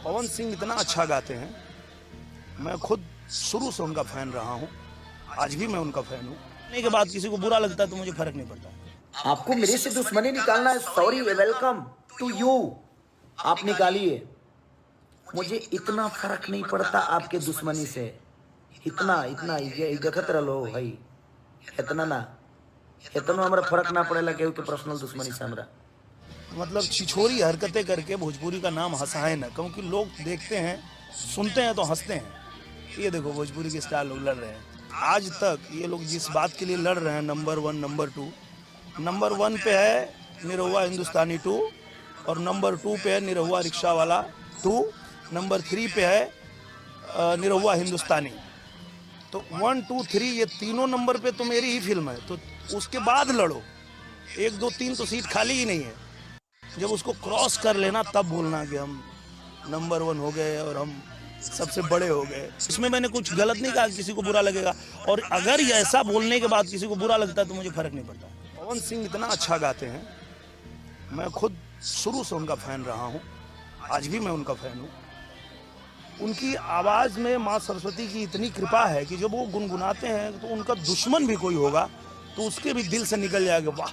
पवन सिंह इतना अच्छा गाते हैं, मैं खुद शुरू से उनका फैन रहा हूँ, आज भी मैं उनका फैन हूँ। नहीं के बाद किसी को बुरा लगता है तो मुझे फर्क नहीं पड़ता। आपको मेरे से दुश्मनी निकालना है, सॉरी, वेलकम टू यू, आप निकालिए। मुझे इतना फर्क नहीं पड़ता आपके दुश्मनी से, इतना इतना ये देखत रहो भाई, इतना ना इतना हमरा फर्क ना पड़ेला केहू के पर्सनल दुश्मनी से हमरा। मतलब छिछोरी हरकतें करके भोजपुरी का नाम हंसाए ना, क्योंकि लोग देखते हैं सुनते हैं तो हंसते हैं। ये देखो भोजपुरी के स्टार लोग लड़ रहे हैं, आज तक ये लोग जिस बात के लिए लड़ रहे हैं, नंबर 1 नंबर 2, नंबर 1 पे है निरहुआ हिंदुस्तानी 2, और नंबर 2 पे है निरहुआ रिक्शा वाला 2, नंबर 3 पे है निरहुआ हिंदुस्तानी। तो 1 2 3 ये तीनों नंबर पे तो मेरी ही फिल्म है, तो उसके बाद लड़ो। 1 2 3 तो सीट खाली ही नहीं है। जब उसको क्रॉस कर लेना तब बोलना कि हम नंबर 1 हो गए और हम सबसे बड़े हो गए। इसमें मैंने कुछ गलत नहीं कहा, किसी को बुरा लगेगा, और अगर ऐसा बोलने के बाद किसी को बुरा लगता है तो मुझे फर्क नहीं पड़ता। पवन सिंह इतना अच्छा गाते हैं, मैं खुद शुरू से उनका फैन रहा हूँ, आज भी मैं उनका फैन हूँ। उनकी आवाज़ में माँ सरस्वती की इतनी कृपा है कि जब वो गुनगुनाते हैं तो उनका दुश्मन भी कोई होगा तो उसके भी दिल से निकल जाएगा, वाह